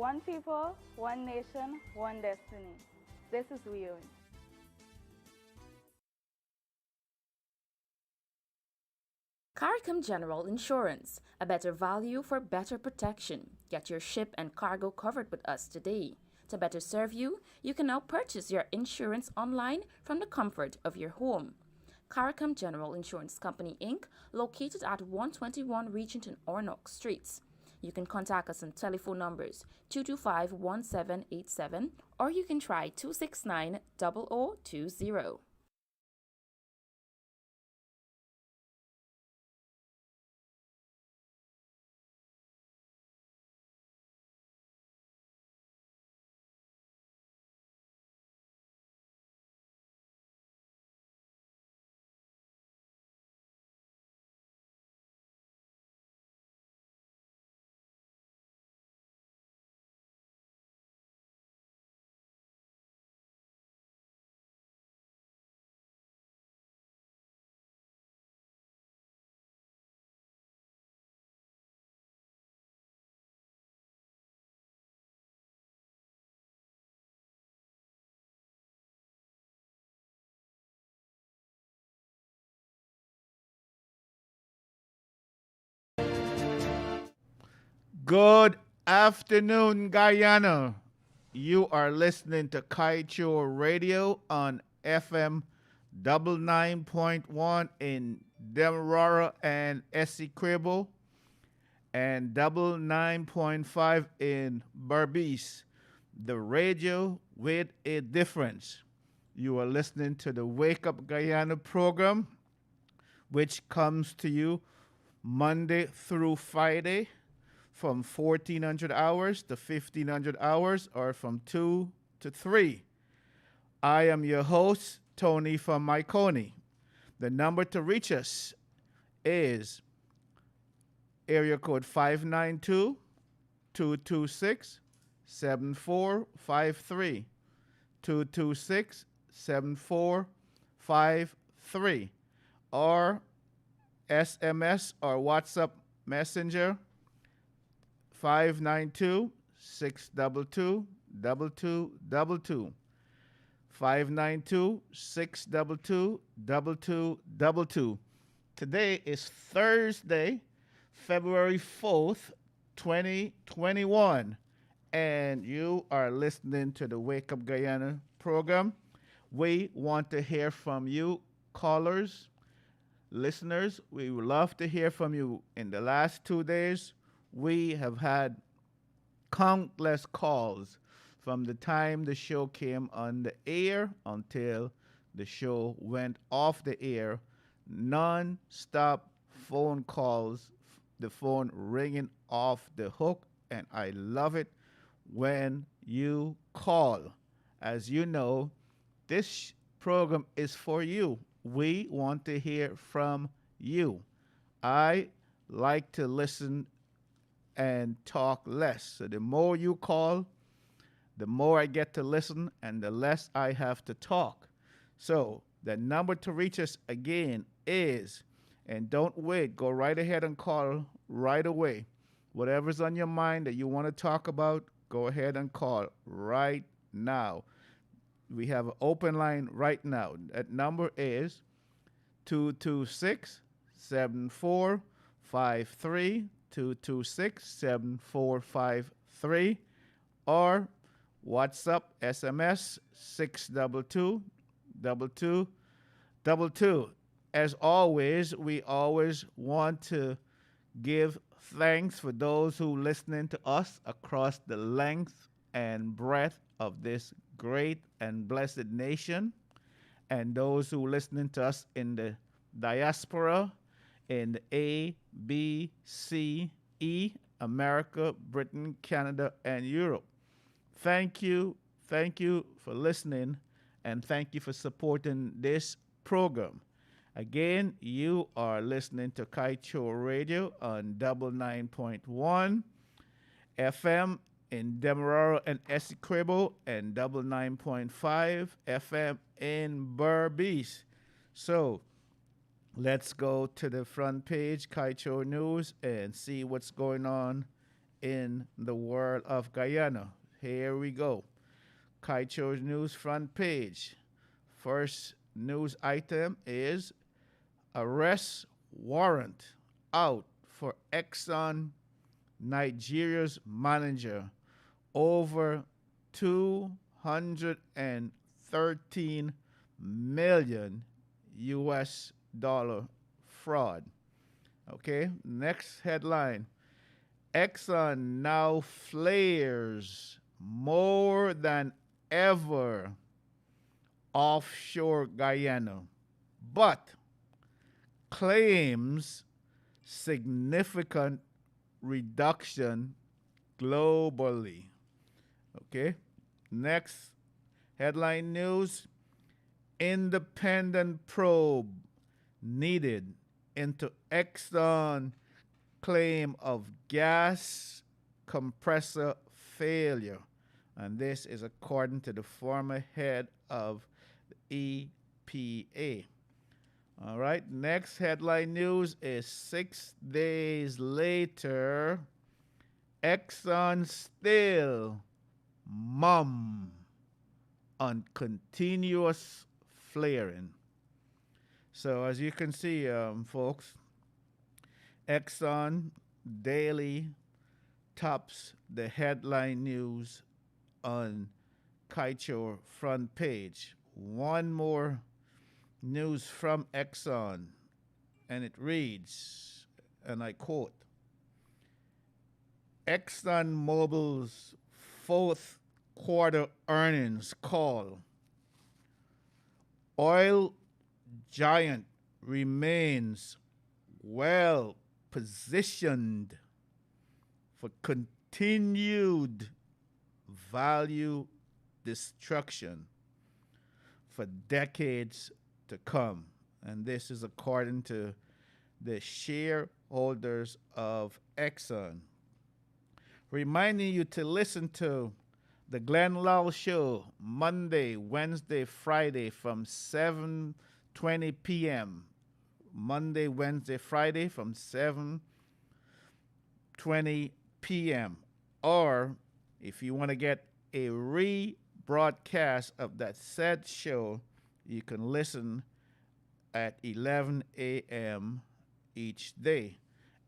One people, one nation, one destiny. This is WION. CARICOM General Insurance, a better value for better protection. Get your ship and cargo covered with us today. To better serve you, you can now purchase your insurance online from the comfort of your home. CARICOM General Insurance Company Inc., located at 121 Regent and Ornock Streets. You can contact us on telephone numbers 225-1787 or you can try 269-0020. Good afternoon, Guyana. You are listening to Kaicho Radio on FM 99.1 in Demerara and Essequibo and 99.5 in Berbice. The radio with a difference. You are listening to the Wake Up Guyana program, which comes to you Monday through Friday from 1400 hours to 1500 hours or from 2 to 3. I am your host, Tony from Myconi. The number to reach us is area code 592 226 7453. 226 7453. Or SMS or WhatsApp Messenger 592-622-2222. 592-622-2222. Today is Thursday, February 4th, 2021. And you are listening to the Wake Up Guyana program. We want to hear from you, callers, listeners. We would love to hear from you. In the last 2 days, we have had countless calls from the time the show came on the air until the show went off the air. Non-stop phone calls, the phone ringing off the hook, and I love it when you call. As you know, this program is for you. We want to hear from you. I like to listen and talk less. So the more you call, the more I get to listen and the less I have to talk. So the number to reach us again is, and don't wait, go right ahead and call right away. Whatever's on your mind that you want to talk about, go ahead and call right now. We have an open line right now. That number is 226 7453. 226-7453 or WhatsApp SMS 622-2222. As always, we always want to give thanks for those who listening to us across the length and breadth of this great and blessed nation, and those who listening to us in the diaspora in the A, B, C, E, America, Britain, Canada, and Europe. Thank you. Thank you for listening, and thank you for supporting this program. Again, you are listening to Kaicho Radio on 99.1 FM in Demerara and Essequibo and 99.5 FM in Berbice. So let's go to the front page, Kaicho News, and see what's going on in the world of Guyana. Here we go. Kaicho's news front page. First news item is arrest warrant out for Exxon Nigeria's manager over 213 million US dollar fraud. Okay, next headline. Exxon now flares more than ever offshore Guyana, but claims significant reduction globally. Okay, next headline news. Independent probe needed into Exxon claim of gas compressor failure. And this is according to the former head of the EPA. All right, next headline news is 6 days later, Exxon still mum on continuous flaring. So as you can see, folks, Exxon daily tops the headline news on Kaicho front page. One more news from Exxon, and it reads, and I quote, ExxonMobil's fourth quarter earnings call. Oil giant remains well positioned for continued value destruction for decades to come. And this is according to the shareholders of Exxon. Reminding you to listen to the Glenn Lowell Show Monday, Wednesday, Friday from 7:20 p.m. Monday, Wednesday, Friday from 7:20 p.m. Or if you want to get a rebroadcast of that said show, you can listen at 11 a.m. each day.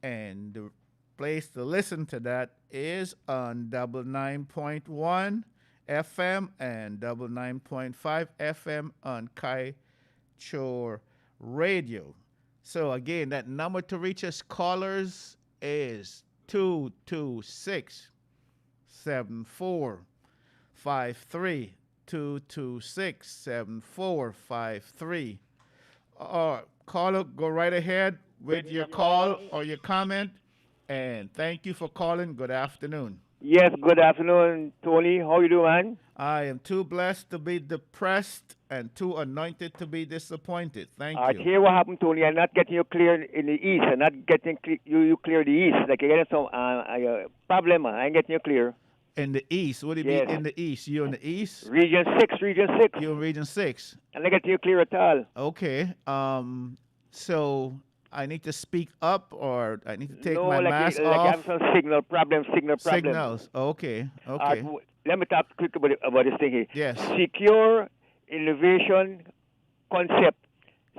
And the place to listen to that is on 99.1 FM and 99.5 FM on Kaichor Radio. So again, that number to reach us callers is 226 7453 226 7453. Caller, go right ahead with your call or your comment. And thank you for calling. Good afternoon. Yes, good afternoon, Tony. How you doing, man? I am too blessed to be depressed and too anointed to be disappointed. Thank I you. hear what happened, Tony. I'm not getting you clear in the east. I'm not getting you clear the east. Like you're getting some problem. I ain't getting you clear. In the east, what do you Yes. mean in the east? You're in the east? Region 6, Region 6. You're in Region 6. I'm not getting you clear at all. Okay. So I need to speak up or I need to take no, my like mask you, like you off? have some signal problem. Signals. Okay. Okay. Let me talk quick about this thing here. Yes. Secure Innovation Concept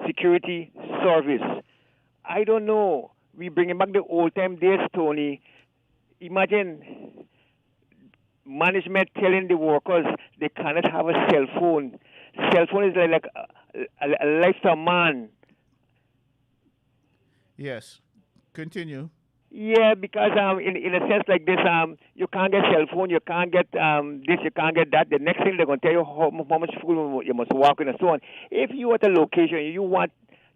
Security Service. I don't know. We bringing back the old time days, Tony. Imagine management telling the workers they cannot have a cell phone. Cell phone is like a lifetime man. Yes. Continue. Yeah, because in a sense like this, you can't get cell phone, you can't get this, you can't get that. The next thing they're going to tell you how much food you must walk in and so on. If you at a location, you want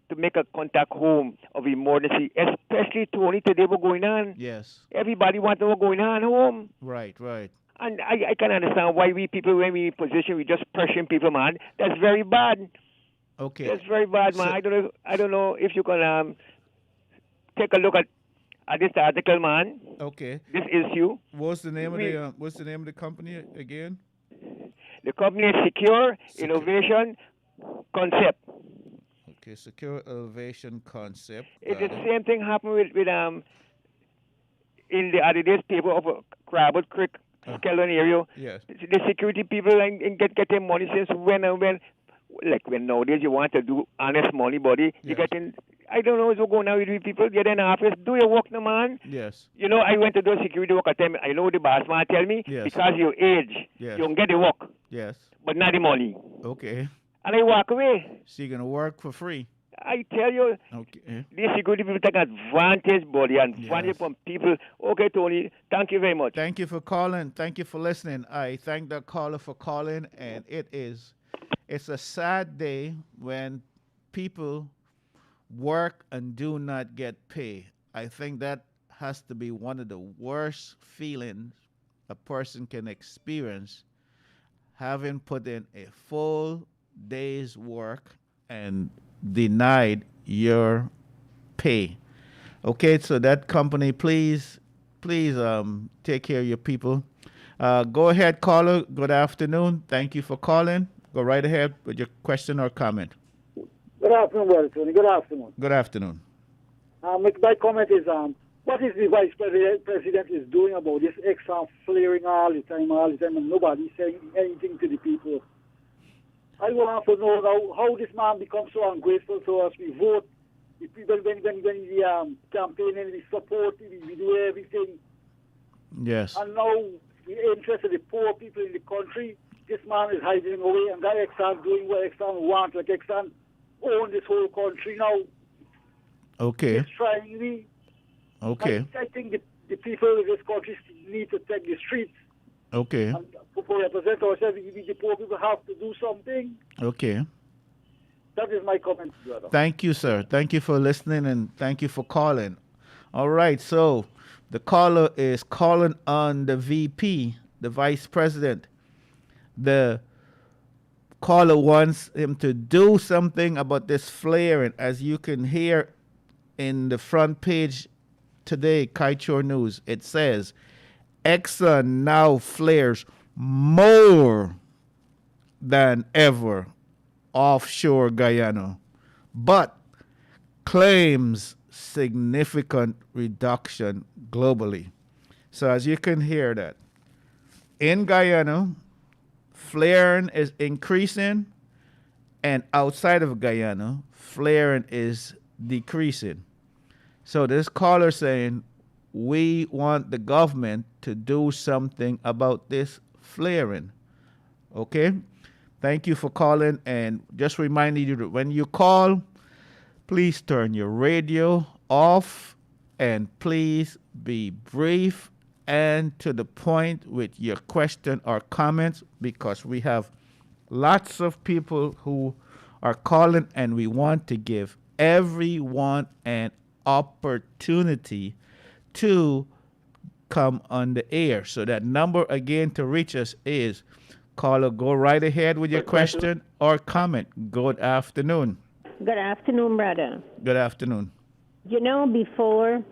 to make a contact home of emergency, especially Tony, today what's going on. Yes. Everybody wants to know what's going on home. Right, right. And I can understand why we people, when we in position, we just pressuring people, man. That's very bad. Okay. That's very bad, man. So, I don't know if you can take a look at this article, man. Okay. This issue. What's the name of the company again? The company is Secure Innovation Concept. Okay, Secure Innovation Concept. It's the same thing happened with in the Adidas paper of Crabwood Creek, Skeleton area. Yes. The security people and get their money since when and when. Like when nowadays you want to do honest money, buddy, you Yes. get in. I don't know what's going on with you people. Get in the office, do your work, no man. Yes. You know, I went to do security work at them. I know the boss man tell me Yes. because your age, Yes. you don't get the work, Yes. but not the money. Okay. And I walk away. So you're gonna work for free. I tell you, Okay. these security people take advantage, buddy, and advantage Yes. from people. Okay, Tony, thank you very much. Thank you for calling. Thank you for listening. I thank the caller for calling, and it's a sad day when people work and do not get pay. I think that has to be one of the worst feelings a person can experience, having put in a full day's work and denied your pay. Okay, so that company, please take care of your people. Go ahead, caller. Good afternoon. Thank you for calling. Go right ahead with your question or comment. Good afternoon, Brother Tony. Good afternoon. Good afternoon. My comment is, what is the Vice President is doing about this Exxon flaring all the time, and nobody's saying anything to the people? I want to know now how this man becomes so ungrateful to us. We vote, the people when the campaign and we support, we do everything, Yes. and now we're interested in the poor people in the country. This man is hiding away, and that Exxon doing what Exxon wants. Like Exxon own this whole country now. Okay. He's trying me. Okay. I think the people in this country need to take the streets Okay. and to represent ourselves. The poor people have to do something. Okay. That is my comment, brother. Thank you, sir. Thank you for listening and thank you for calling. All right, so the caller is calling on the VP, the Vice President. The caller wants him to do something about this flaring. As you can hear in the front page today, Kaichor News, it says Exxon now flares more than ever offshore Guyana, but claims significant reduction globally. So as you can hear that, in Guyana, flaring is increasing, and outside of Guyana, flaring is decreasing. So this caller saying, we want the government to do something about this flaring. Okay? Thank you for calling, and just reminding you that when you call, please turn your radio off and please be brief and to the point with your question or comments, because we have lots of people who are calling and we want to give everyone an opportunity to come on the air. So that number again to reach us is, caller, go right ahead with your question or comment. Good afternoon. Good afternoon, brother. Good afternoon. You know, before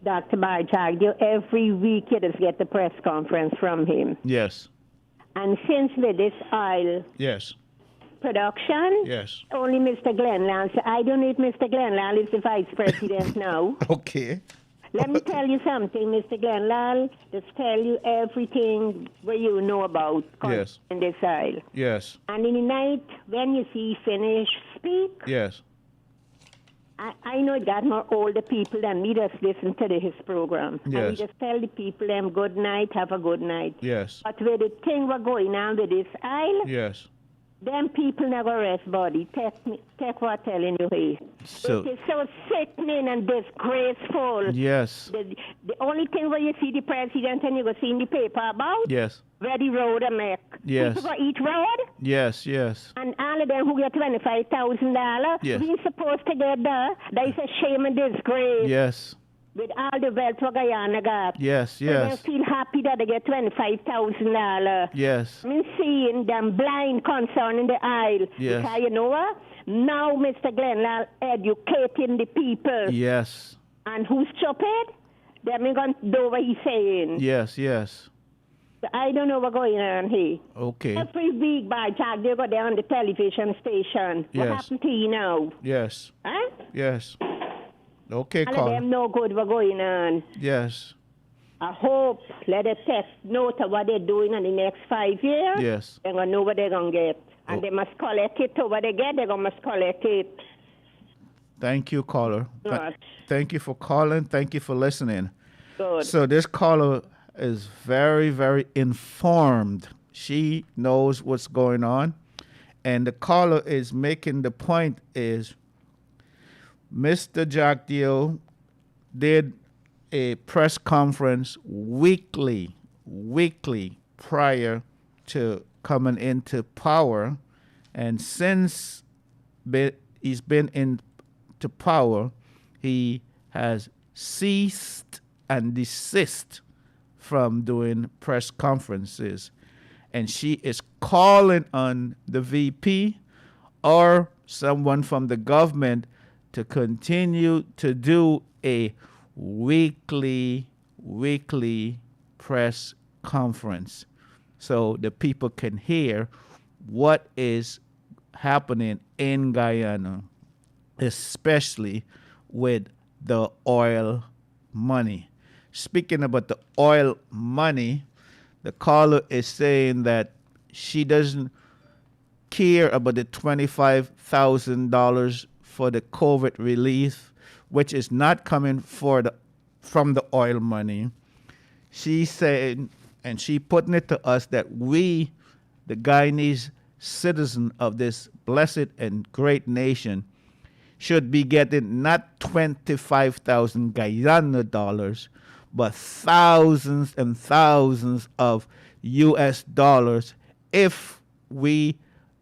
Dr. Barjagdio, every week you just get the press conference from him. Yes. And since with this oil Yes. production, Yes. only Mr. Glenlal. So I don't know if Mr. Glenlal is the vice president now. Okay. Let me tell you something, Mr. Glenlal. Just tell you everything what you know about Yes. in this oil. Yes. And in the night, when you see finish speak, Yes. I know it got more older people than me just listen to his program. And Yes. we just tell the people them good night, have a good night. Yes. But with the thing what going on with this aisle, Yes. them people never rest body. Take what I'm telling you here. So It is so sickening and disgraceful. yes. The only thing where you see the president and you go see in the paper about, Yes. where the road a make. Yes. People go each road. Yes. Yes. And all of them who get $25,000, Yes. we supposed to get that. That is a shame and disgrace. Yes. With all the wealth what Guyana got. Yes. So Yes. they feel happy that they get $25,000. Yes. I mean, seeing them blind concerning the aisle. Yes. Because you know what? Now Mr. Glenlal educating the people. Yes. And who's stupid? Them ain't going to do what he's saying. Yes. Yes. I don't know what's going on here. Okay. Every week by Jack, they go there on the television station. What Yes. happened to you now? Yes. Huh? Yes. Okay, All of caller. them know good what's going on. Yes. I hope let the test note of what they're doing in the next 5 years. Yes. They're going to know what they're going to get. And Oh. they must collect it. So what they get, they're going to collect it. Thank you, caller. Right. Thank you for calling. Thank you for listening. Good. So this caller is very, very informed. She knows what's going on. And the caller is making the point is Mr. Jack Dio did a press conference weekly prior to coming into power. And since he's been into power, he has ceased and desist from doing press conferences. And she is calling on the VP or someone from the government to continue to do a weekly press conference so the people can hear what is happening in Guyana, especially with the oil money. Speaking about the oil money, the caller is saying that she doesn't care about the $25,000 for the COVID relief, which is not coming from the oil money. She said, and she putting it to us that we, the Guyanese citizen of this blessed and great nation, should be getting not 25,000 Guyana dollars, but thousands and thousands of US dollars if we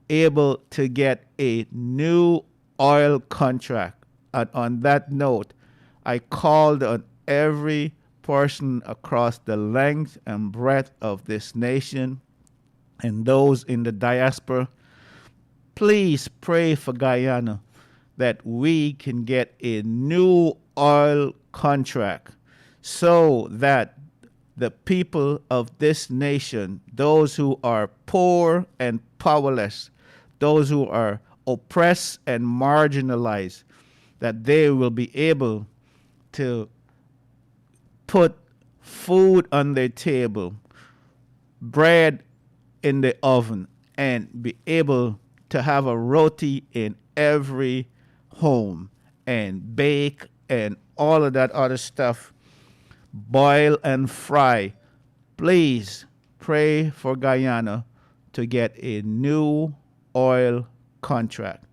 able to get a new oil contract. And on that note, I called on every person across the length and breadth of this nation and those in the diaspora, please pray for Guyana that we can get a new oil contract so that the people of this nation, those who are poor and powerless, those who are oppressed and marginalized, that they will be able to put food on their table, bread in the oven, and be able to have a roti in every home and bake and all of that other stuff, boil and fry. Please pray for Guyana to get a new oil contract.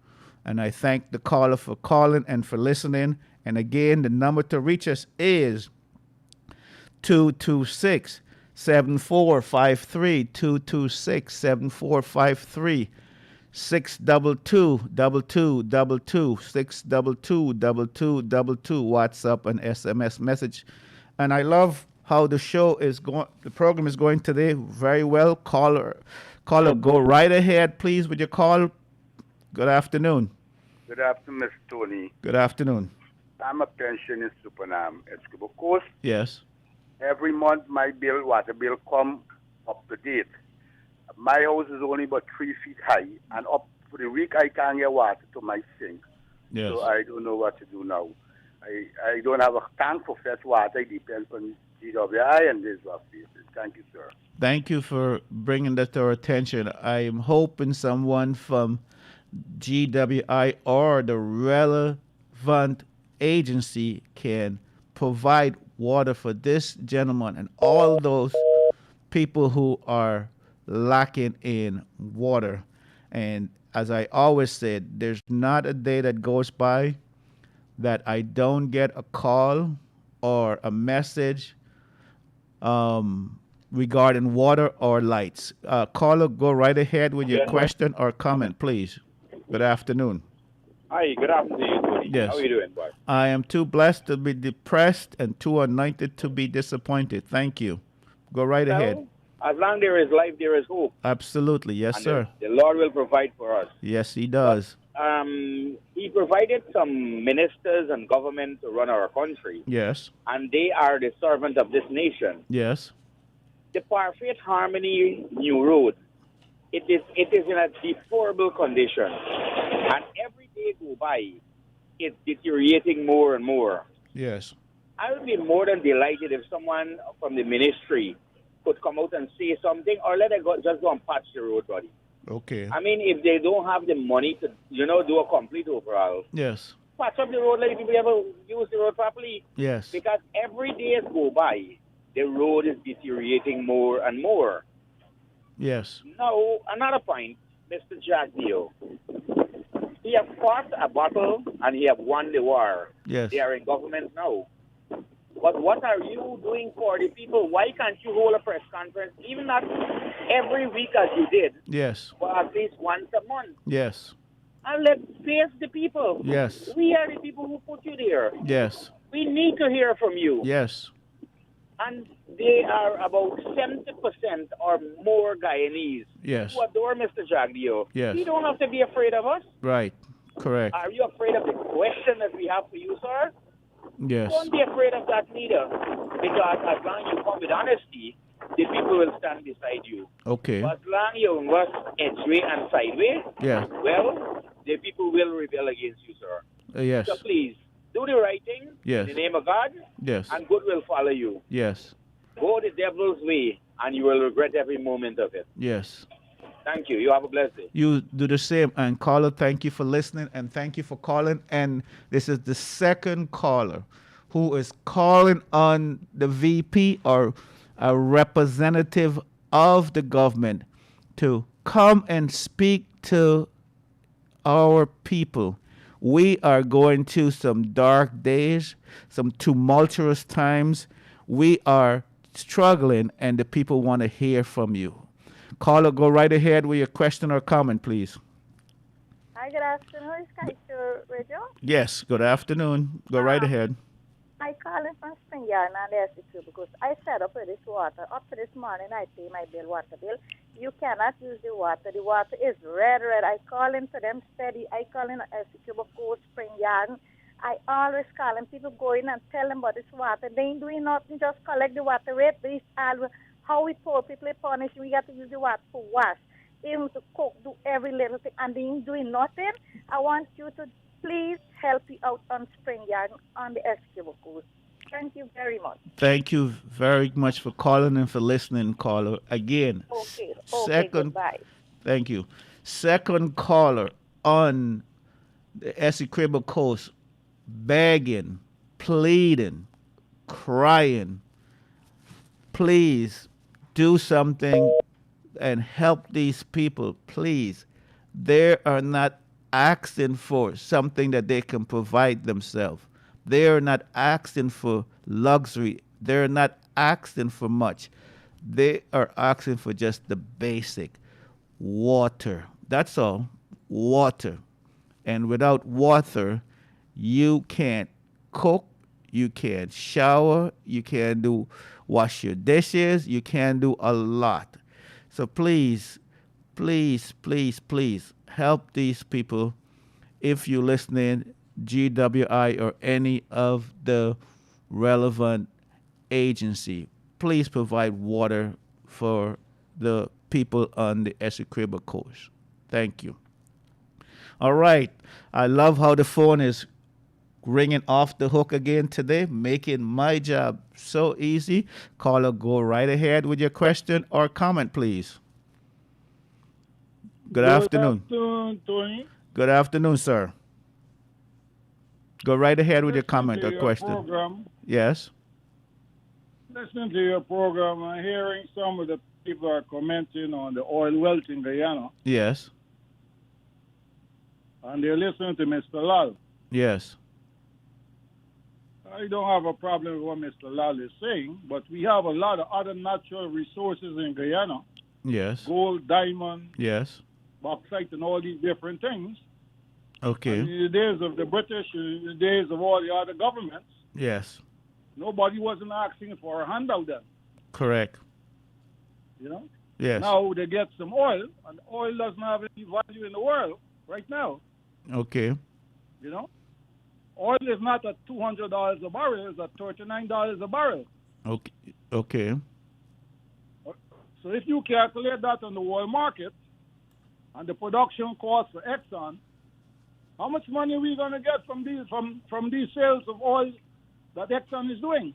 And I thank the caller for calling and for listening. And again, the number to reach us is 226 7453, 226 7453, 622-2222, 622-2222, WhatsApp and SMS message. And I love how the show is going, the program is going today very well. Caller, go right ahead, please, with your call. Good afternoon. Good afternoon, Mr. Tony. Good afternoon. I'm a pensionist Supernam Escobar Coast. Yes. Every month my water bill come up to date. My house is only about 3 feet high, and up for the week I can't get water to my sink. Yes. So I don't know what to do now. I don't have a tank for fresh water. It depends on GWI and this was it. Thank you, sir. Thank you for bringing that to our attention. I am hoping someone from GWI or the relevant agency can provide water for this gentleman and all those people who are lacking in water. And as I always said, there's not a day that goes by that I don't get a call or a message regarding water or lights. Caller, go right ahead with your question or comment, please. Good afternoon. Hi, good afternoon, Tony. Yes. How are you doing, boy? I am too blessed to be depressed and too anointed to be disappointed. Thank you. Go right ahead. As long there is life, there is hope. Absolutely. Yes, And sir. The Lord will provide for us. Yes, he does. He provided some ministers and government to run our country, Yes. and they are the servant of this nation. Yes. The Parfait Harmony New Road, it is in a deplorable condition, and every day go by, it's deteriorating more and more. Yes. I would be more than delighted if someone from the ministry could come out and say something, or let it go, just go and patch the road, buddy. Okay. I mean, if they don't have the money to, do a complete overhaul, Yes. patch up the road like people ever use the road properly. Yes. Because every day go by, the road is deteriorating more and more. Yes. Now, another point, Mr. Jack Dio. He have fought a battle and he have won the war. Yes. They are in government now. But what are you doing for the people? Why can't you hold a press conference, even not every week as you did, Yes. but at least once a month? Yes. And let's face the people. Yes. We are the people who put you there. Yes. We need to hear from you. Yes. And they are about 70% or more Guyanese Yes. who adore Mr. Jagdio. Yes. You don't have to be afraid of us. Right. Correct. Are you afraid of the question that we have for you, sir? Yes. Don't be afraid of that neither. Because as long as you come with honesty, the people will stand beside you. Okay. But as long as you rush edgeway and sideways, Yeah. well, the people will rebel against you, sir. Yes. So please, do the right thing Yes. in the name of God, Yes. and good will follow you. Yes. Go the devil's way, and you will regret every moment of it. Yes. Thank you. You have a blessed day. You do the same. And caller, thank you for listening and thank you for calling. And this is the second caller who is calling on the VP or a representative of the government to come and speak to our people. We are going through some dark days, some tumultuous times. We are struggling, and the people want to hear from you. Caller, go right ahead with your question or comment, please. Hi, good afternoon. It's Kaisha Radio. Yes, good afternoon. Go right ahead. I call in from Spring Yard and the SEQ because I set up with this water. Up to this morning, I pay my water bill. You cannot use the water. The water is red. I call in to them steady. I call in SEQ because Spring Yard. I always call them. People go in and tell them about this water. They ain't doing nothing. Just collect the water rate. This how we poor people are punished. We got to use the water for wash, even to cook, do every little thing, and they ain't doing nothing. I want you to please help me out on Spring Yard on the Esquivel Coast. Thank you very much. Thank you very much for calling and for listening, caller. Again, Okay, second, goodbye. Thank you. Second caller on the Essequibo Coast, begging, pleading, crying. Please do something and help these people, please. They are not asking for something that they can provide themselves. They are not asking for luxury. They're not asking for much. They are asking for just the basic water. That's all. Water. And without water, you can't cook, you can't shower, you can't wash your dishes, you can't do a lot. So please, please, please, please help these people. If you're listening, GWI or any of the relevant agency, please provide water for the people on the Essequibo Coast. Thank you. All right. I love how the phone is ringing off the hook again today, making my job so easy. Caller, go right ahead with your question or comment, please. Good afternoon. Good afternoon, Tony. Good afternoon, sir. Go right ahead with your comment or your question. Program. Yes. Listening to your program and hearing some of the people are commenting on the oil wealth in Guyana, Yes. and they're listening to Mr. Lal. Yes. I don't have a problem with what Mr. Lal is saying, but we have a lot of other natural resources in Guyana, Yes. gold, diamond, Yes. bauxite, and all these different things. Okay. And in the days of the British, in the days of all the other governments, Yes. nobody wasn't asking for a handout then, Correct. you know? Yes. Now they get some oil, and oil doesn't have any value in the world right now, Okay. you know? Oil is not at $200 a barrel, it's at $39 a barrel. Okay. Okay. So if you calculate that on the world market and the production cost for Exxon, how much money are we going to get from these sales of oil that Exxon is doing.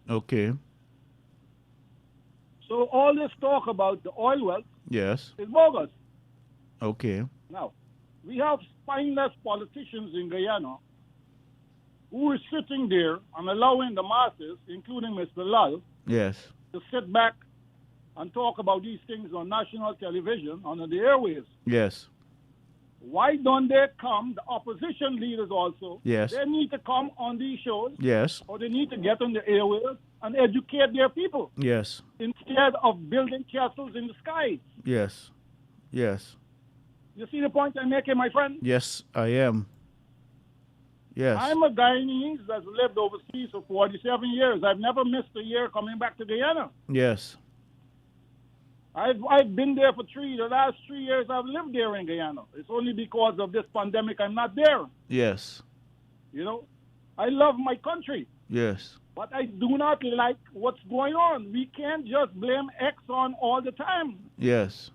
Okay. So all this talk about the oil wealth Yes. is bogus. Okay. Now, we have spineless politicians in Guyana who is sitting there and allowing the masses, including Mr. Lal, Yes. to sit back and talk about these things on national television, on the airwaves. Yes. Why don't they come, the opposition leaders also? Yes. They need to come on these shows, Yes. or they need to get on the airwaves and educate their people Yes. instead of building castles in the sky. Yes. Yes. You see the point I'm making, my friend? Yes, I am. Yes. I'm a Guyanese that's lived overseas for 47 years. I've never missed a year coming back to Guyana. Yes. I've been there for the last 3 years I've lived there in Guyana. It's only because of this pandemic I'm not there. Yes. You know, I love my country, Yes. but I do not like what's going on. We can't just blame Exxon all the time. Yes.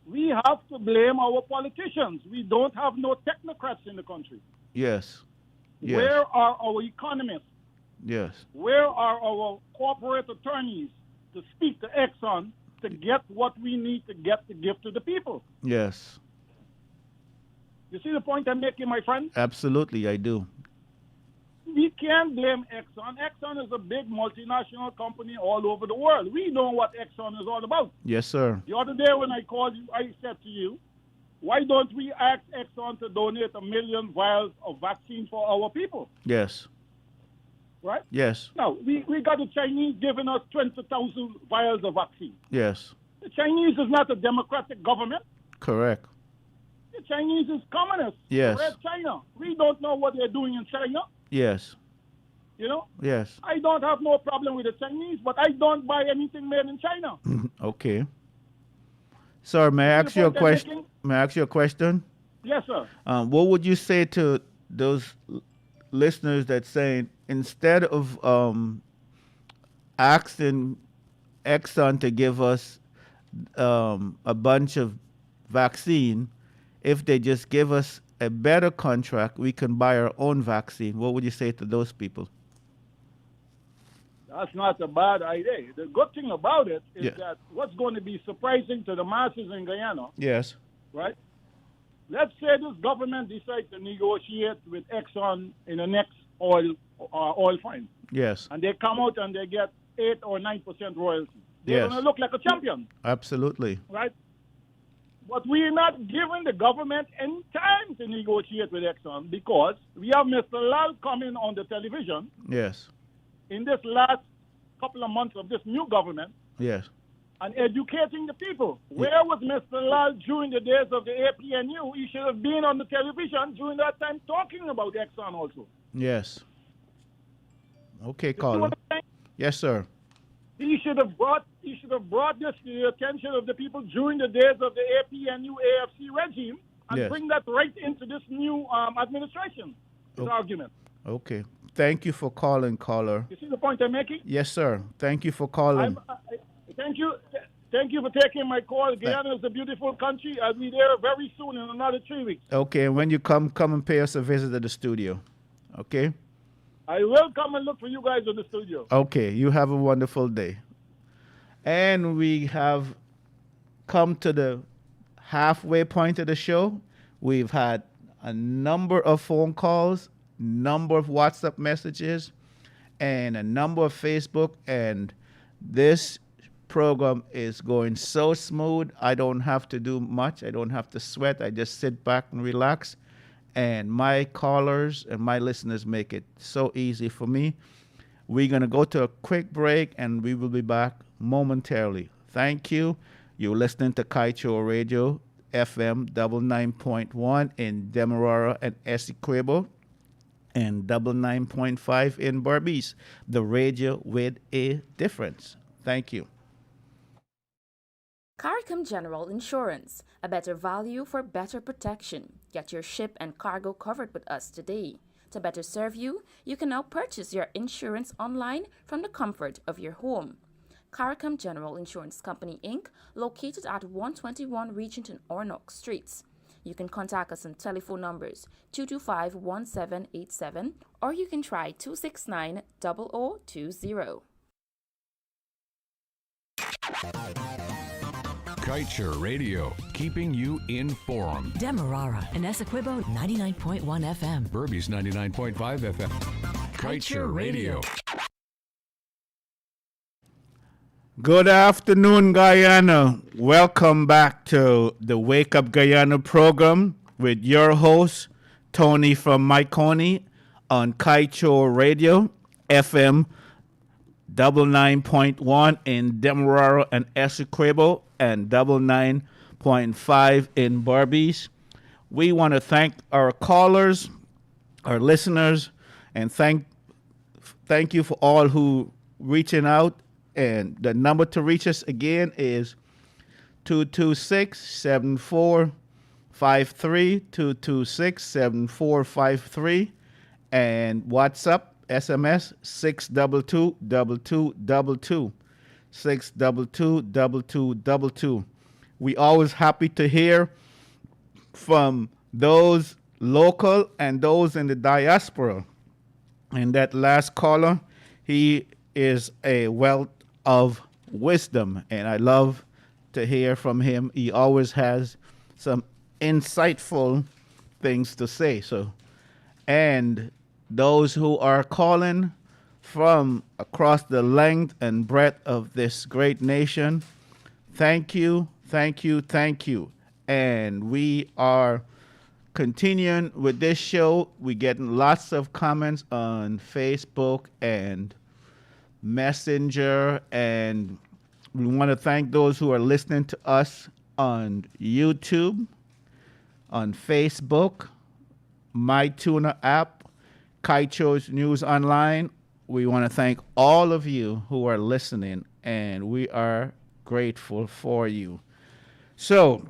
We have to blame our politicians. We don't have no technocrats in the country. Yes. Yes. Where are our economists? Yes. Where are our corporate attorneys to speak to Exxon to get what we need to get to give to the people? Yes. You see the point I'm making, my friend? Absolutely, I do. We can't blame Exxon. Exxon is a big multinational company all over the world. We know what Exxon is all about. Yes, sir. The other day when I called you, I said to you, why don't we ask Exxon to donate 1 million vials of vaccine for our people? Yes. Right? Yes. Now, we got the Chinese giving us 20,000 vials of vaccine. Yes. The Chinese is not a democratic government. Correct. The Chinese is communist. Yes. Red China. We don't know what they're doing in China. Yes. You know? Yes. I don't have no problem with the Chinese, but I don't buy anything made in China. Okay. Sir, may I ask you a question? May I ask you a question? Yes, sir. What would you say to those listeners that saying instead of asking Exxon to give us a bunch of vaccine, if they just give us a better contract, we can buy our own vaccine? What would you say to those people? That's not a bad idea. The good thing about it is Yeah. that what's going to be surprising to the masses in Guyana, Yes. right? Let's say this government decides to negotiate with Exxon in the next oil find, Yes. and they come out and they get 8 or 9% royalty. They're Yes. going to look like a champion, Absolutely. right? But we're not giving the government any time to negotiate with Exxon because we have Mr. Lal coming on the television Yes. in this last couple of months of this new government Yes. and educating the people. Where was Mr. Lal during the days of the APNU? He should have been on the television during that time talking about Exxon also. Yes. Okay, You see Colin. what I'm saying? Yes, sir. He should have brought this to the attention of the people during the days of the APNU AFC regime and Yes. bring that right into this new administration. His argument. Okay. Thank you for calling, caller. You see the point I'm making? Yes, sir. Thank you for calling. Thank you. Thank you for taking my call. Guyana is a beautiful country. I'll be there very soon in another 3 weeks. Okay, and when you come and pay us a visit at the studio. Okay? I will come and look for you guys in the studio. Okay, you have a wonderful day. And we have come to the halfway point of the show. We've had a number of phone calls, number of WhatsApp messages, and a number of Facebook. And this program is going so smooth. I don't have to do much. I don't have to sweat. I just sit back and relax. And my callers and my listeners make it so easy for me. We're going to go to a quick break, and we will be back momentarily. Thank you. You're listening to Kaito Radio, FM 99.1 in Demerara and Essequibo, and 99.5 in Berbice, the radio with a difference. Thank you. CARICOM General Insurance, a better value for better protection. Get your ship and cargo covered with us today. To better serve you, you can now purchase your insurance online from the comfort of your home. CARICOM General Insurance Company, Inc., located at 121 Regent and Ornock Streets. You can contact us on telephone numbers 225-1787 or you can try 269-0020. Kiteshare Radio, keeping you informed. Demerara and Essequibo 99.1 FM. Berbice 99.5 FM. Kiteshare Radio. Good afternoon, Guyana. Welcome back to the Wake Up Guyana program with your host, Tony from Myconi on Kiteshare Radio, FM 99.1 in Demerara and Essequibo and 99.5 in Berbice. We want to thank our callers, our listeners, and thank you for all who reaching out. And the number to reach us again is 226-7453, 226-7453, and WhatsApp, SMS 622-2222, 622-2222. We always happy to hear from those local and those in the diaspora. And that last caller, he is a wealth of wisdom, and I love to hear from him. He always has some insightful things to say. So, and those who are calling from across the length and breadth of this great nation, thank you, thank you, thank you. And we are continuing with this show. We're getting lots of comments on Facebook and Messenger, and we want to thank those who are listening to us on YouTube, on Facebook, MyTuner app, Kiteshare News Online. We want to thank all of you who are listening, and we are grateful for you. So,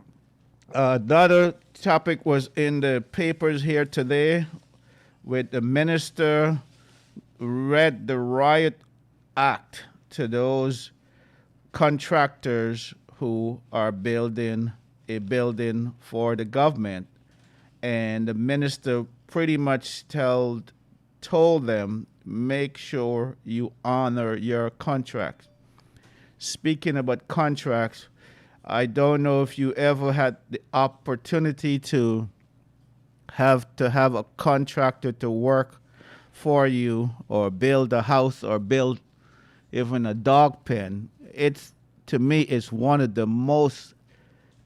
the other topic was in the papers here today with the minister read the riot act to those contractors who are building a building for the government, and the minister pretty much told them, make sure you honor your contract. Speaking about contracts, I don't know if you ever had the opportunity to have a contractor to work for you or build a house or build even a dog pen. To me, it's one of the most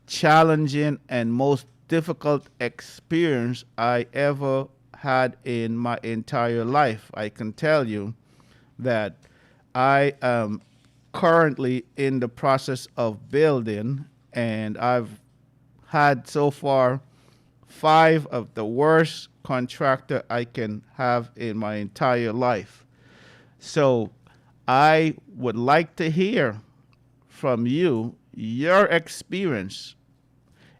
challenging and most difficult experience I ever had in my entire life. I can tell you that I am currently in the process of building, and I've had so far 5 of the worst contractor I can have in my entire life. So I would like to hear from you your experience.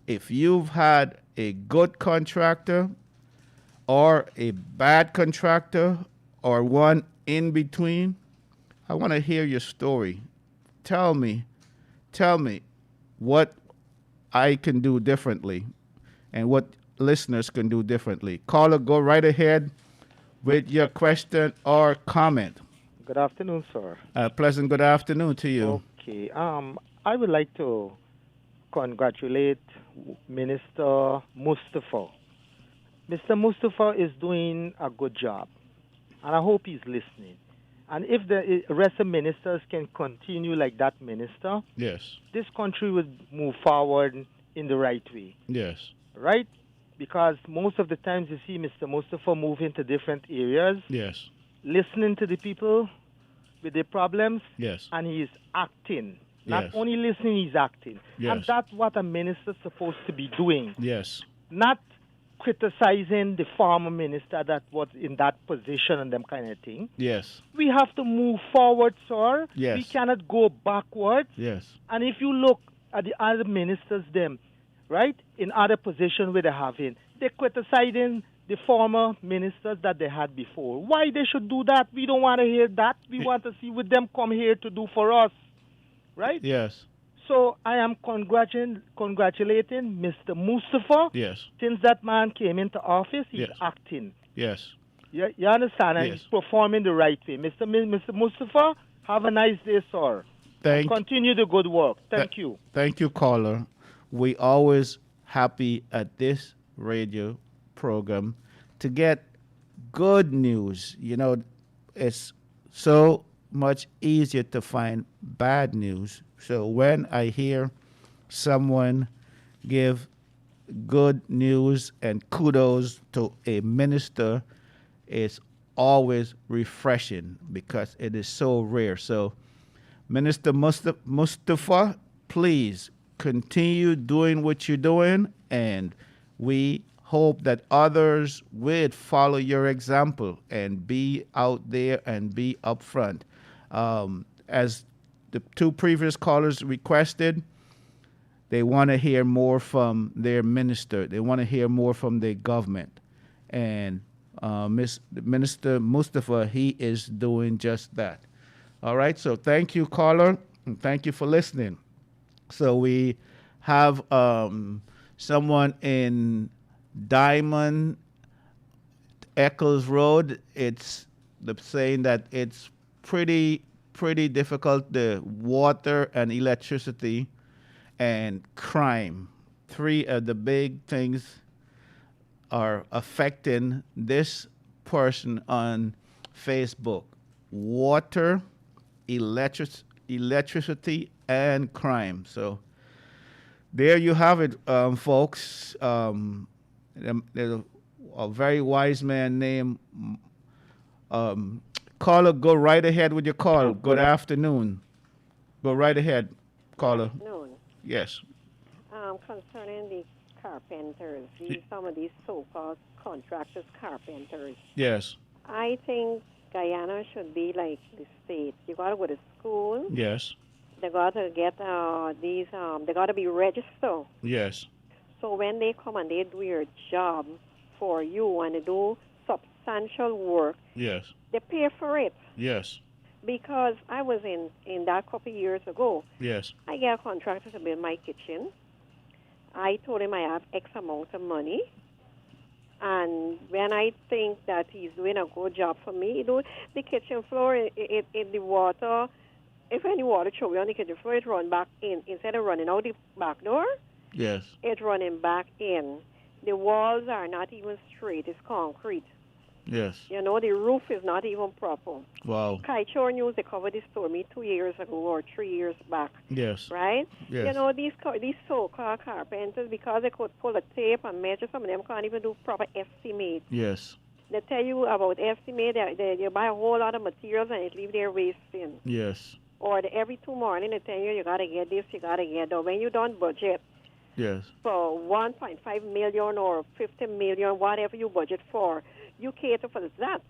If you've had a good contractor or a bad contractor or one in between, I want to hear your story. Tell me what I can do differently and what listeners can do differently. Caller, go right ahead with your question or comment. Good afternoon, sir. Pleasant good afternoon to you. Okay. I would like to congratulate Minister Mustafa. Mr. Mustafa is doing a good job, and I hope he's listening. And if the rest of ministers can continue like that minister, yes, this country would move forward in the right way. Yes. Right? Because most of the times you see Mr. Mustafa move into different areas. Yes. Listening to the people with their problems. Yes. And he's acting. Not Yes. only listening, he's acting. Yes. And that's what a minister's supposed to be doing. Yes. Not criticizing the former minister that was in that position and them kind of thing. Yes. We have to move forward, sir. Yes. We cannot go backwards. Yes. And if you look at the other ministers, them, right, in other positions where they have in, they're criticizing the former ministers that they had before. Why they should do that? We don't want to hear that. We want to see what them come here to do for us, right? Yes. So I am congratulating Mr. Mustafa. Yes. Since that man came into office, he's Yes. acting. Yes. You understand? And Yes. he's performing the right way. Mr. Mustafa, have a nice day, sir. Thank Continue the good work. Thank you. Thank you, caller. We always happy at this radio program to get good news. You know, it's so much easier to find bad news. So when I hear someone give good news and kudos to a minister, it's always refreshing because it is so rare. So, Minister Mustafa, please continue doing what you're doing, and we hope that others would follow your example and be out there and be upfront. As the two previous callers requested, they want to hear more from their minister. They want to hear more from their government. And Minister Mustafa, he is doing just that. All right, so thank you, caller, and thank you for listening. So we have someone in Diamond Eccles Road. It's saying that it's pretty difficult. The water and electricity and crime, three of the big things are affecting this person on Facebook: water, electricity, and crime. So there you have it, folks. There's a very wise man named caller. Go right ahead with your call. Good afternoon. Go right ahead, caller. Afternoon. Yes. Concerning the carpenters, some of these so-called contractors, carpenters. Yes. I think Guyana should be like the States. You got to go to school. Yes. They got to get they got to be registered. Yes. So when they come and they do your job for you and they do substantial work, yes, they pay for it. Yes. Because I was in that couple of years ago. Yes. I get a contractor to build my kitchen. I told him I have X amount of money. And when I think that he's doing a good job for me, the kitchen floor, the water, if any water show on the kitchen floor, it run back in. Instead of running out the back door, yes, it's running back in. The walls are not even straight. It's concrete. Yes. You know, the roof is not even proper. Wow. Kaichor News, they covered this story me 2 years ago or 3 years back. Yes. Right? Yes. You know, these so-called carpenters, because they could pull a tape and measure, some of them can't even do proper estimate. Yes. They tell you about estimate, they buy a whole lot of materials and it leave there wasting. Yes. Or every 2 morning they tell you got to get this, you got to get that. When you don't budget yes, for 1.5 million or 50 million, whatever you budget for, you cater for that.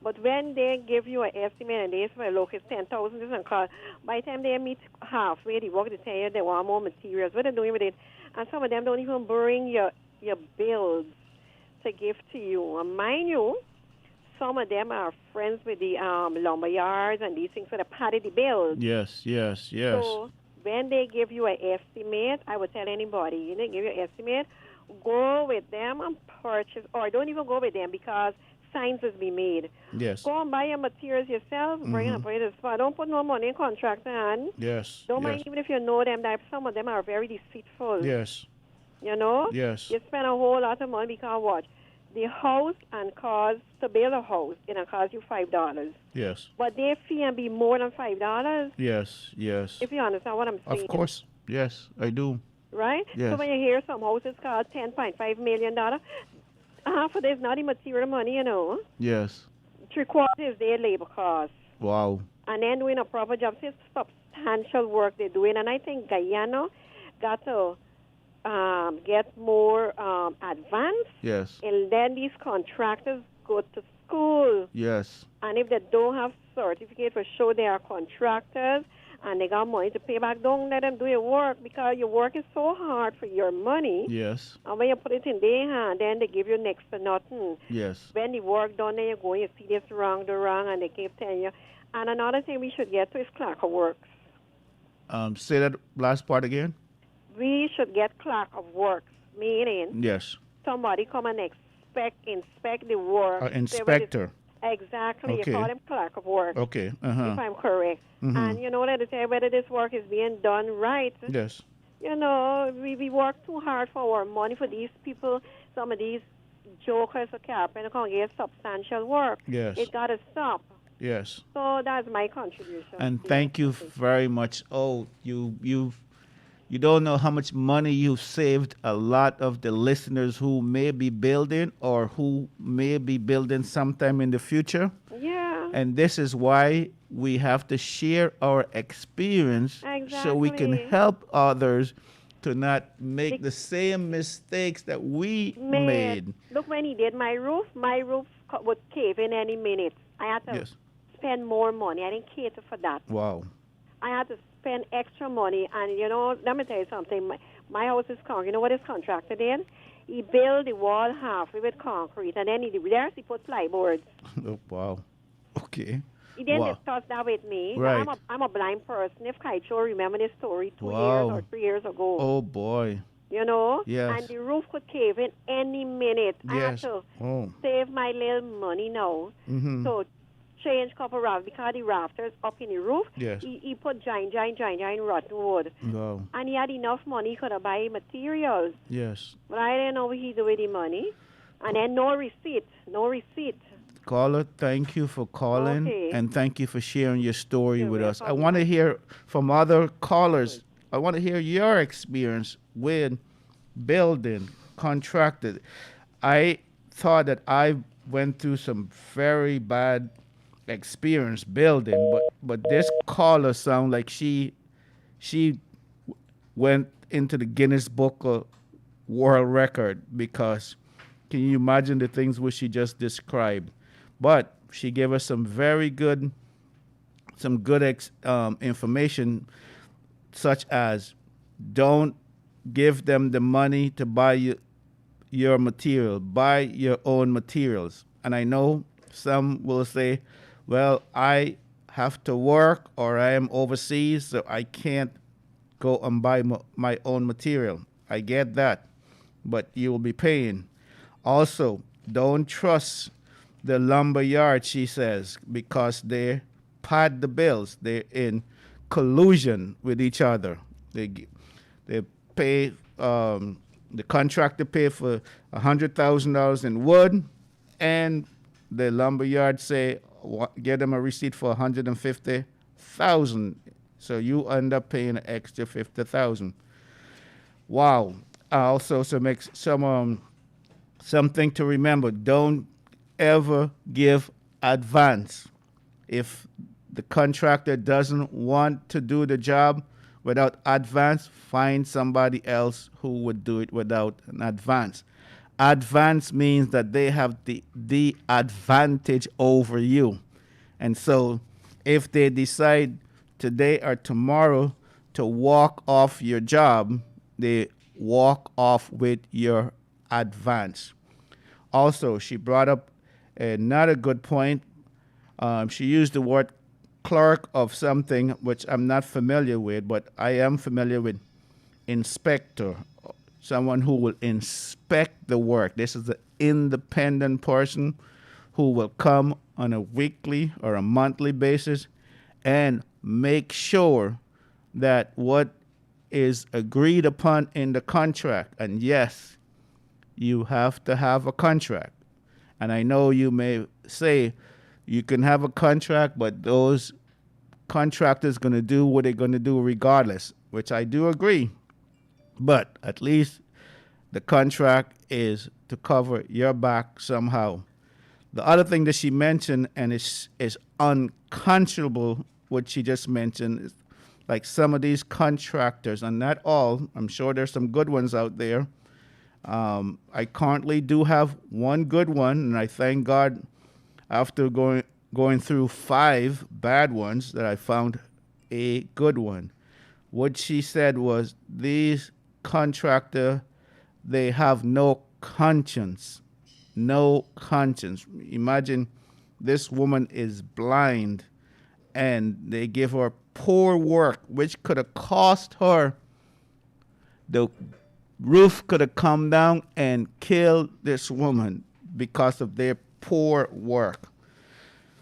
But when they give you an estimate and they say, look, it's 10,000, this and cost, by the time they meet halfway, they work, they tell you they want more materials. What are they doing with it? And some of them don't even bring your bills to give to you. And mind you, some of them are friends with the lumber yards and these things, so they padded the bills. yes, yes, yes. So when they give you an estimate, I would tell anybody, you know, give you an estimate, go with them and purchase, or don't even go with them because signs has been made. Yes. Go and buy your materials yourself, bring it and put it in the spot. Don't put no money in contractor hand. Yes. Don't yes. mind even if you know them, that some of them are very deceitful. Yes. You know? Yes. You spend a whole lot of money because what? The house and cost to build a house, it'll cost you $5. Yes. But their fee and be more than $5. Yes, yes. If you understand what I'm saying. Of course. Yes, I do. Right? Yes. So when you hear some houses cost $10.5 million, half of it is not the material money, you know. Yes. 3/4 is their labor cost. Wow. And then doing a proper job. So it's substantial work they're doing. And I think Guyana got to get more advanced. Yes. And then these contractors go to school. Yes. And if they don't have certificate for show they are contractors and they got money to pay back, don't let them do your work because your work is so hard for your money. Yes. And when you put it in their hand, then they give you next to nothing. Yes. When the work done, then you go, you see this wrong, and they keep telling you. And another thing we should get to is clerk of works. Say that last part again. We should get clerk of works, meaning Yes. somebody come and inspect the work. Inspector. Exactly. Okay. You call them clerk of work. Okay. If I'm correct. Mhm. And you know, let us say whether this work is being done right. Yes. You know, we work too hard for our money for these people. Some of these jokers or carpenters can't get substantial work. Yes. It got to stop. Yes. So that's my contribution. And thank you very much. Oh, you don't know how much money you've saved a lot of the listeners who may be building or who may be building sometime in the future. Yeah. And this is why we have to share our experience so we can Exactly. help others to not make the same mistakes that we made. Look, when he did my roof would cave in any minute. I had to Yes. spend more money. I didn't cater for that. Wow. I had to spend extra money. And, you know, let me tell you something. My house is concrete. You know what his contractor did? He built the wall halfway with concrete, and then he put plyboards. Oh, wow. Okay. He didn't Wow. discuss that with me. Right. I'm a blind person. If Kaicho remember this story 2 Wow. years or 3 years ago. Oh, boy. You know? Yes. And the roof could cave in any minute. I had Yes. to Oh. save my little money now. Mhm. So change couple rafters because the rafters up in the roof. Yes. He put giant rotten wood. Wow. And he had enough money, he could have buy materials. Yes. But I didn't know what he do with the money. And then no receipt. Caller, thank you for calling, Okay. and thank you for sharing your story with us. I want to hear from other callers. I want to hear your experience with building, contracted. I thought that I went through some very bad experience building, but this caller sound like she went into the Guinness Book of World Record, because can you imagine the things which she just described? But she gave us some very good, information, such as don't give them the money to buy your material. Buy your own materials. And I know some will say, well, I have to work or I am overseas, so I can't go and buy my own material. I get that, but you will be paying. Also, don't trust the lumber yard, she says, because they pad the bills. They're in collusion with each other. They pay, the contractor pay for $100,000 in wood, and the lumber yard say, get them a receipt for $150,000. So you end up paying an extra $50,000. Wow. Also, something to remember. Don't ever give advance. If the contractor doesn't want to do the job without advance, find somebody else who would do it without an advance. Advance means that they have the advantage over you. And so if they decide today or tomorrow to walk off your job, they walk off with your advance. Also, she brought up another good point. She used the word clerk of something which I'm not familiar with, but I am familiar with inspector, someone who will inspect the work. This is an independent person who will come on a weekly or a monthly basis and make sure that what is agreed upon in the contract, and yes, you have to have a contract. And I know you may say you can have a contract, but those contractors going to do what they're going to do regardless, which I do agree. But at least the contract is to cover your back somehow. The other thing that she mentioned, and is unconscionable, what she just mentioned, is like some of these contractors, and not all, I'm sure there's some good ones out there. I currently do have one good one, and I thank God after going through 5 bad ones that I found a good one. What she said was, these contractor, they have no conscience. No conscience. Imagine this woman is blind and they give her poor work, which could have cost her. The roof could have come down and killed this woman because of their poor work.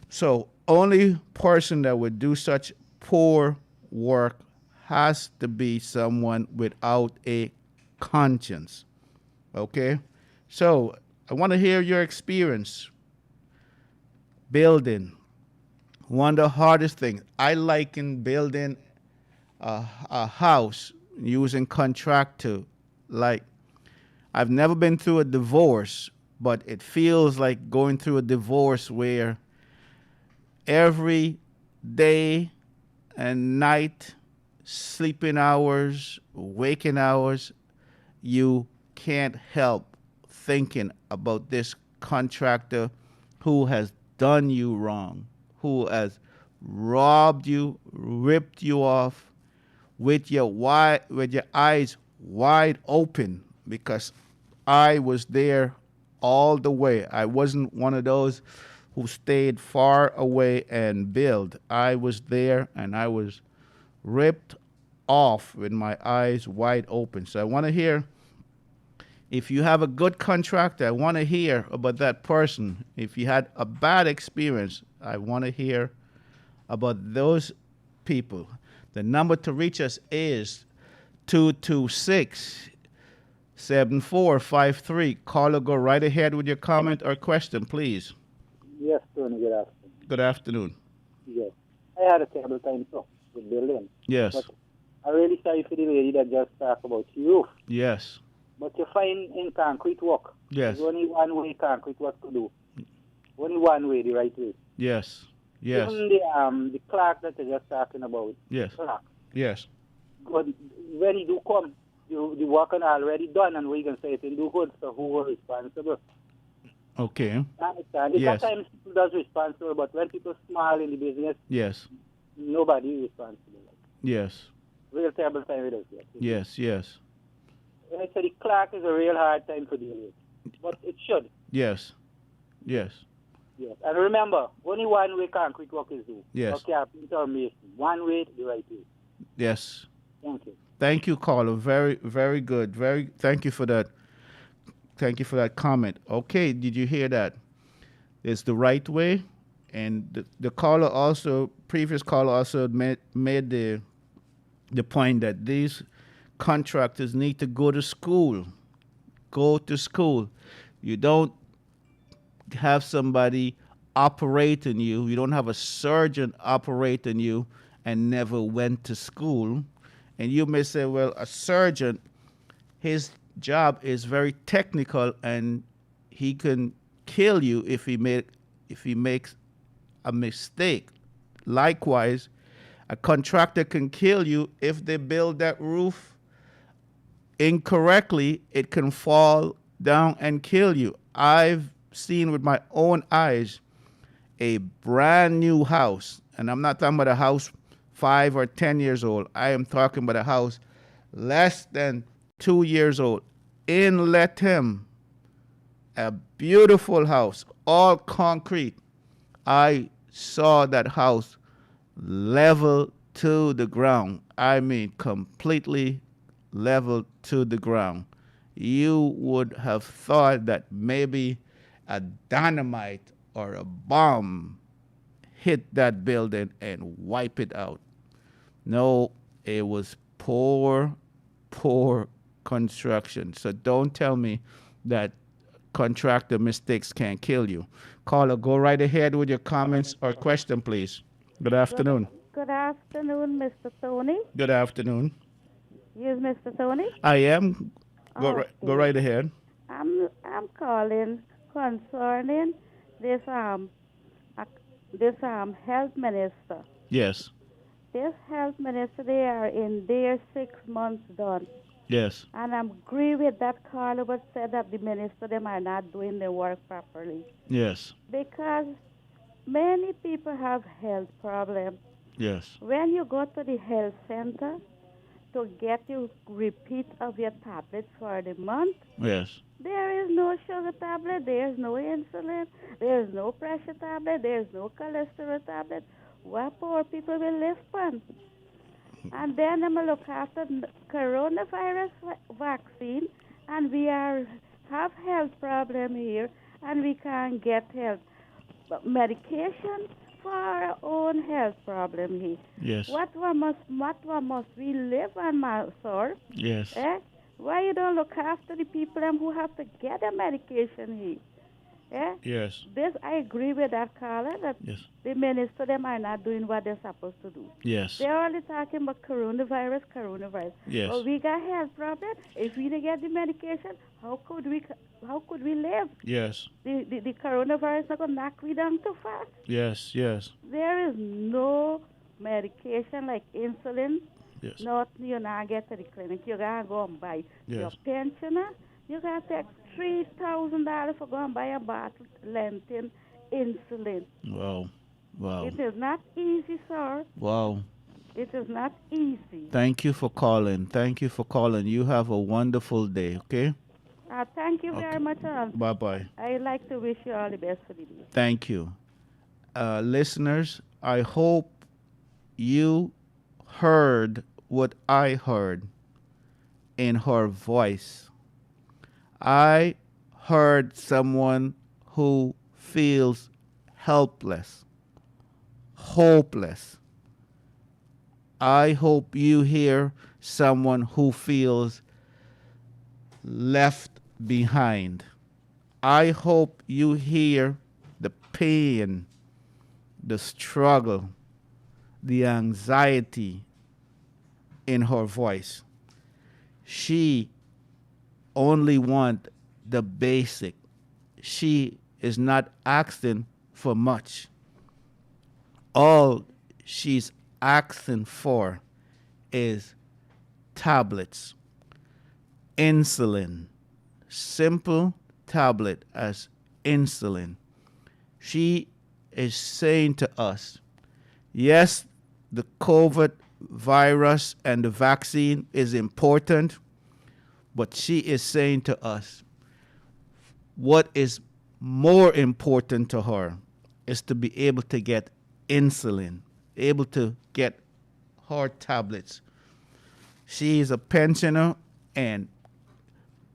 So only person that would do such poor work has to be someone without a conscience. Okay? So I want to hear your experience building. One of the hardest things, I liken building a house using contractor. Like, I've never been through a divorce, but it feels like going through a divorce where every day and night, sleeping hours, waking hours, you can't help thinking about this contractor who has done you wrong, who has robbed you, ripped you off with your eyes wide open, because I was there all the way. I wasn't one of those who stayed far away and build. I was there and I was ripped off with my eyes wide open. So I want to hear, if you have a good contractor, I want to hear about that person. If you had a bad experience, I want to hear about those people. The number to reach us is 226-7453. Call or go right ahead with your comment or question, please. Yes, Tony, good afternoon. Good afternoon. Yes. I had a terrible time too with building. Yes. But I'm really sorry for the lady that just talked about the roof. Yes. But you find in concrete work, Yes. there's only one way concrete work to do. Only one way, the right way. Yes. Yes. Even the clerk that you're just talking about. Yes. Clerk. Yes. But when you do come, the work is already done, and we can say it in do good, so who was responsible? Okay. I understand. Yes. Sometimes people does responsible, but when people small in the business, Yes. nobody is responsible. Yes. Real terrible time with us. Yes. Yes. Yes. And I say the clerk is a real hard time to deal with, but it should. Yes. Yes. Yes. And remember, only one way concrete work is due. Yes. Okay, or mason. One way, the right way. Yes. Thank you. Thank you, caller. Very, very good. Thank you for that. Thank you for that comment. Okay, did you hear that? It's the right way, and the caller also, previous caller also made the point that these contractors need to go to school. Go to school. You don't have somebody operating you. You don't have a surgeon operating you and never went to school. And you may say, well, a surgeon, his job is very technical and he can kill you if he makes a mistake. Likewise, a contractor can kill you if they build that roof incorrectly. It can fall down and kill you. I've seen with my own eyes a brand new house, and I'm not talking about a house 5 or 10 years old. I am talking about a house less than 2 years old in Lethem, a beautiful house, all concrete. I saw that house level to the ground. I mean, completely level to the ground. You would have thought that maybe a dynamite or a bomb hit that building and wipe it out. No, it was poor construction. So don't tell me that contractor mistakes can't kill you. Caller, go right ahead with your comments or question, please. Good afternoon. Good afternoon, Mr. Tony. Good afternoon. Yes, Mr. Tony. I am. Go right ahead. I'm calling concerning this health minister. Yes. This health minister, they are in their 6 months done. Yes. And I agree with that caller who said that the minister, them are not doing their work properly. Yes. Because many people have health problems. Yes. When you go to the health center to get your repeat of your tablets for the month, Yes. there is no sugar tablet, there is no insulin, there is no pressure tablet, there is no cholesterol tablet. what poor people will live on. And then I'm going to look after coronavirus vaccine, and we have health problem here, and we can't get health medication for our own health problem here. Yes. What one must we live on, my sir? Yes. Why you don't look after the people who have to get the medication here? Yes. This, I agree with that caller, that Yes. the minister, them are not doing what they're supposed to do. Yes. They're only talking about coronavirus. Yes. Well, we got health problem. If we don't get the medication, how could we live? Yes. The coronavirus not going to knock we down too fast. Yes. Yes. There is no medication like insulin. Yes. Not, you not get to the clinic. You got to go and buy. Yes. Your pensioner, you got to take $3,000 for going to buy a bottle Lentin insulin. Wow. Wow. It is not easy, sir. Wow. It is not easy. Thank you for calling. Thank you for calling. You have a wonderful day, okay? Thank you very much. Bye-bye. I'd like to wish you all the best for the day. Thank you. Listeners, I hope you heard what I heard in her voice. I heard someone who feels helpless, hopeless. I hope you hear someone who feels left behind. I hope you hear the pain, the struggle, the anxiety in her voice. She only wants the basic. She is not asking for much. All she's asking for is tablets, insulin, simple tablet as insulin. She is saying to us, yes, the COVID virus and the vaccine is important, but she is saying to us, what is more important to her is to be able to get insulin, able to get her tablets. She is a pensioner, and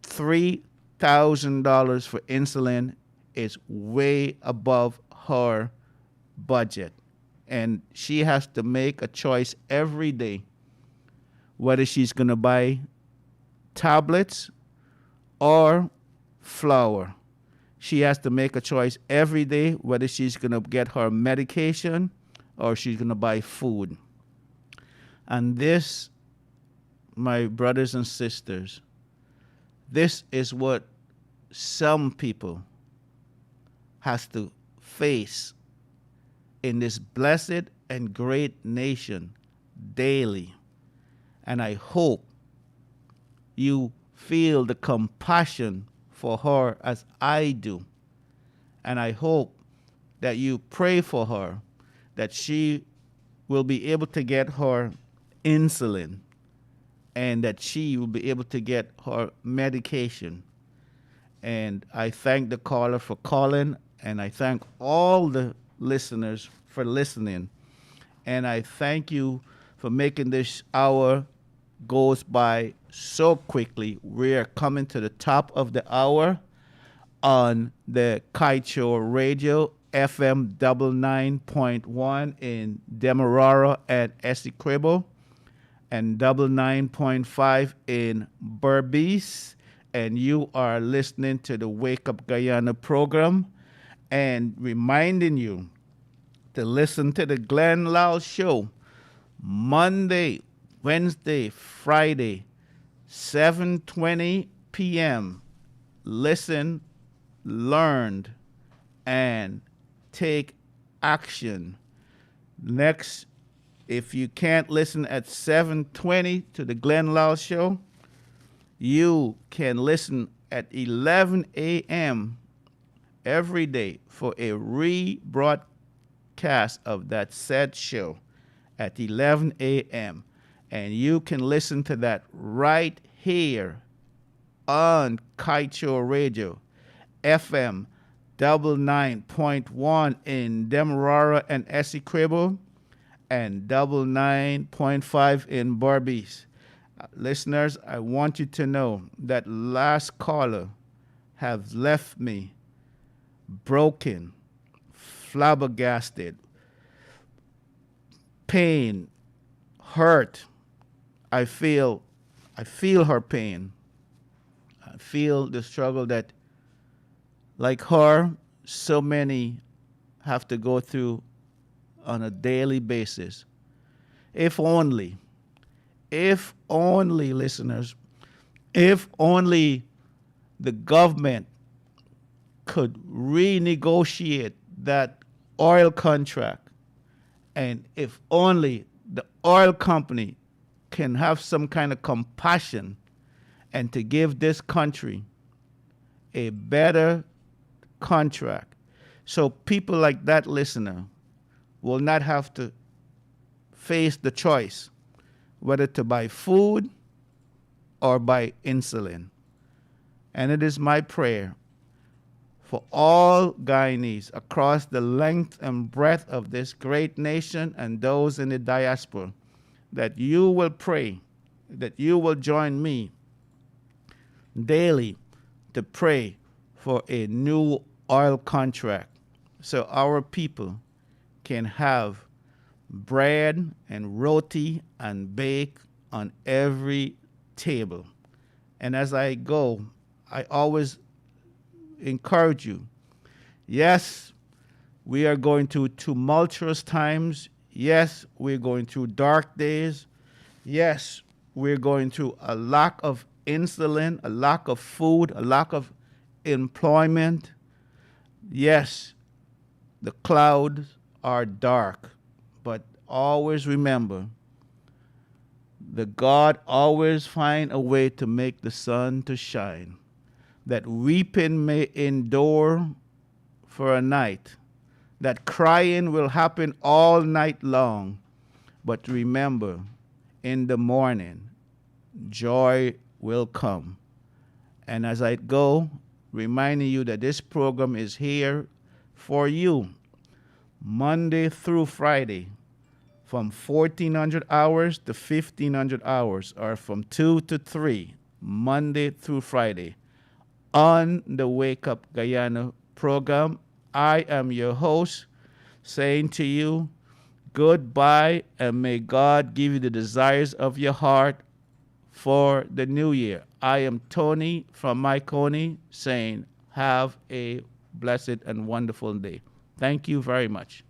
$3,000 for insulin is way above her budget. And she has to make a choice every day whether she's going to buy tablets or flour. She has to make a choice every day whether she's going to get her medication or she's going to buy food. And this, my brothers and sisters, this is what some people has to face in this blessed and great nation daily. And I hope you feel the compassion for her as I do. And I hope that you pray for her, that she will be able to get her insulin and that she will be able to get her medication. And I thank the caller for calling, and I thank all the listeners for listening. And I thank you for making this hour goes by so quickly. We are coming to the top of the hour on the Kite Show Radio, FM 99.1 in Demerara and Essequibo, and 99.5 in Berbice. And you are listening to the Wake Up Guyana program, and reminding you to listen to the Glenn Lal Show Monday, Wednesday, Friday, 7:20 p.m. Listen, learn, and take action. Next, if you can't listen at 7:20 to the Glenn Lal Show, you can listen at 11 a.m. every day for a rebroadcast of that said show at 11 a.m. And you can listen to that right here on Kite Show Radio, FM 99.1 in Demerara and Essequibo, and 99.5 in Barbies. Listeners, I want you to know that last caller have left me broken, flabbergasted, pain, hurt. I feel her pain. I feel the struggle that, like her, so many have to go through on a daily basis. If only, listeners, if only the government could renegotiate that oil contract, and if only the oil company can have some kind of compassion and to give this country a better contract, so people like that listener will not have to face the choice whether to buy food or buy insulin. And it is my prayer for all Guyanese across the length and breadth of this great nation and those in the diaspora that you will pray, that you will join me daily to pray for a new oil contract so our people can have bread and roti and bake on every table. And as I go, I always encourage you. Yes, we are going through tumultuous times. Yes, we're going through dark days. Yes, we're going through a lack of insulin, a lack of food, a lack of employment. Yes, the clouds are dark, but always remember, the God always find a way to make the sun to shine, that weeping may endure for a night, that crying will happen all night long, but remember, in the morning, joy will come. And as I go, reminding you that this program is here for you, Monday through Friday, from 1400 hours to 1500 hours, or from 2 to 3, Monday through Friday, on the Wake Up Guyana program. I am your host, saying to you, goodbye, and may God give you the desires of your heart for the new year. I am Tony from Myconi, saying, have a blessed and wonderful day. Thank you very much.